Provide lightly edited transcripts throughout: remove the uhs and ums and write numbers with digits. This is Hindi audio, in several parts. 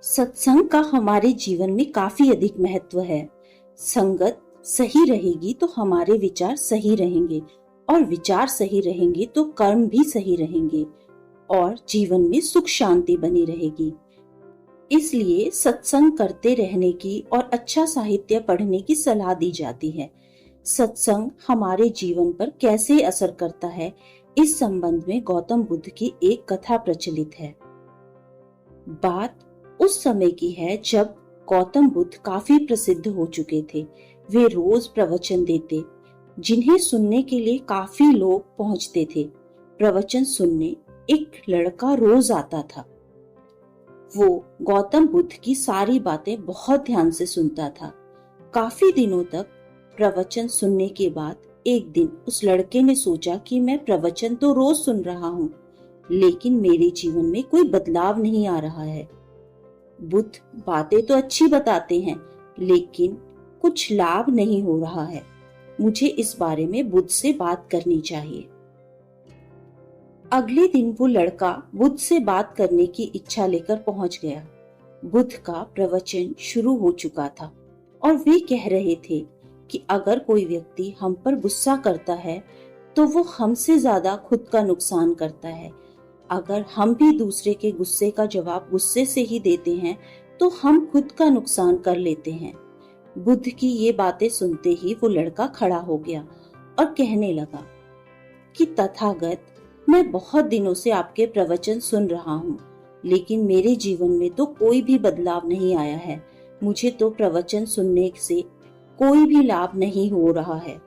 सत्संग का हमारे जीवन में काफी अधिक महत्व है। संगत सही रहेगी तो हमारे विचार सही रहेंगे और विचार सही रहेंगे तो कर्म भी सही रहेंगे और जीवन में सुख शांति बनी रहेगी। इसलिए सत्संग करते रहने की और अच्छा साहित्य पढ़ने की सलाह दी जाती है। सत्संग हमारे जीवन पर कैसे असर करता है, इस संबंध में गौतम बुद्ध की एक कथा प्रचलित है। बात उस समय की है जब गौतम बुद्ध काफी प्रसिद्ध हो चुके थे। वे रोज प्रवचन देते, जिन्हें सुनने के लिए काफी लोग पहुंचते थे। प्रवचन सुनने एक लड़का रोज आता था। वो गौतम बुद्ध की सारी बातें बहुत ध्यान से सुनता था। काफी दिनों तक प्रवचन सुनने के बाद एक दिन उस लड़के ने सोचा कि मैं प्रवचन तो रोज सुन रहा हूँ, लेकिन मेरे जीवन में कोई बदलाव नहीं आ रहा है। बुद्ध बातें तो अच्छी बताते हैं, लेकिन कुछ लाभ नहीं हो रहा है। मुझे इस बारे में बुद्ध से बात करनी चाहिए। अगले दिन वो लड़का बुद्ध से बात करने की इच्छा लेकर पहुंच गया। बुद्ध का प्रवचन शुरू हो चुका था और वे कह रहे थे कि अगर कोई व्यक्ति हम पर गुस्सा करता है तो वो हमसे ज्यादा खुद का नुकसान करता है। अगर हम भी दूसरे के गुस्से का जवाब गुस्से से ही देते हैं तो हम खुद का नुकसान कर लेते हैं। बुद्ध की ये बातें सुनते ही वो लड़का खड़ा हो गया और कहने लगा कि तथागत, मैं बहुत दिनों से आपके प्रवचन सुन रहा हूँ, लेकिन मेरे जीवन में तो कोई भी बदलाव नहीं आया है। मुझे तो प्रवचन सुनने से कोई भी लाभ नहीं हो रहा है।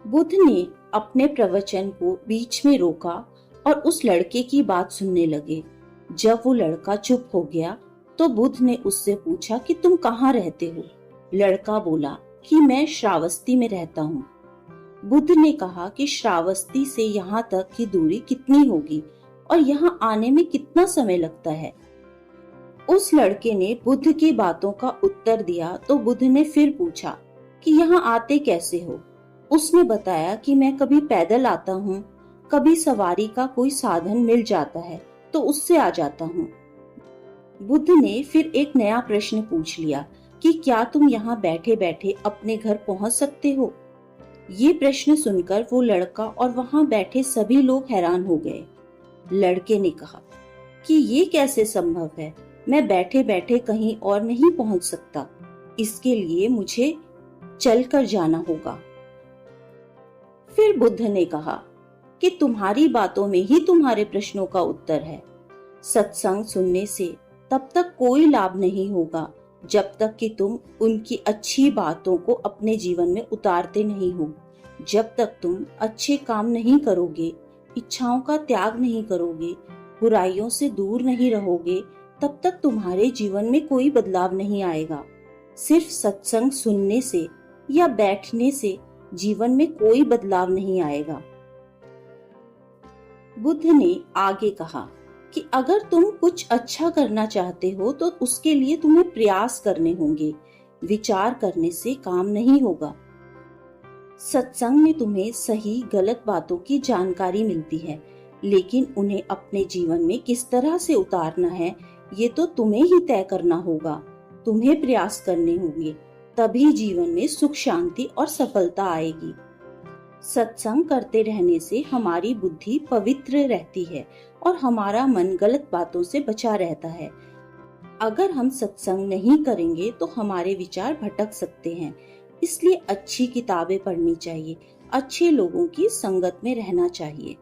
बुद्ध ने अपने प्रवचन को बीच में रोका और उस लड़के की बात सुनने लगे। जब वो लड़का चुप हो गया तो बुद्ध ने उससे पूछा कि तुम कहाँ रहते हो? लड़का बोला कि मैं श्रावस्ती में रहता हूँ। बुद्ध ने कहा कि श्रावस्ती से यहाँ तक की दूरी कितनी होगी और यहाँ आने में कितना समय लगता है? उस लड़के ने बुद्ध की बातों का उत्तर दिया तो बुद्ध ने फिर पूछा कि यहाँ आते कैसे हो? उसने बताया कि मैं कभी पैदल आता हूँ, कभी सवारी का कोई साधन मिल जाता है तो उससे आ जाता हूँ। बुद्ध ने फिर एक नया प्रश्न पूछ लिया कि क्या तुम यहाँ बैठे बैठे अपने घर पहुँच सकते हो? ये प्रश्न सुनकर वो लड़का और वहाँ बैठे सभी लोग हैरान हो गए। लड़के ने कहा कि ये कैसे संभव है? मैं बैठे बैठे कहीं और नहीं पहुँच सकता। इसके लिए मुझे चलकर जाना होगा। फिर बुद्ध ने कहा कि तुम्हारी बातों में ही तुम्हारे प्रश्नों का उत्तर है। सत्संग सुनने से तब तक कोई लाभ नहीं होगा जब तक कि तुम उनकी अच्छी बातों को अपने जीवन में उतारते नहीं हो। जब तक तुम अच्छे काम नहीं करोगे, इच्छाओं का त्याग नहीं करोगे, बुराइयों से दूर नहीं रहोगे, तब तक तुम्हारे जीवन में कोई बदलाव नहीं आएगा। सिर्फ सत्संग सुनने से या बैठने से जीवन में कोई बदलाव नहीं आएगा। बुद्ध ने आगे कहा कि अगर तुम कुछ अच्छा करना चाहते हो तो उसके लिए तुम्हें प्रयास करने होंगे। विचार करने से काम नहीं होगा। सत्संग में तुम्हें सही गलत बातों की जानकारी मिलती है, लेकिन उन्हें अपने जीवन में किस तरह से उतारना है ये तो तुम्हें ही तय करना होगा। तुम्हें प्रयास करने होंगे, तभी जीवन में सुख शांति और सफलता आएगी। सत्संग करते रहने से हमारी बुद्धि पवित्र रहती है और हमारा मन गलत बातों से बचा रहता है। अगर हम सत्संग नहीं करेंगे तो हमारे विचार भटक सकते हैं। इसलिए अच्छी किताबें पढ़नी चाहिए, अच्छे लोगों की संगत में रहना चाहिए।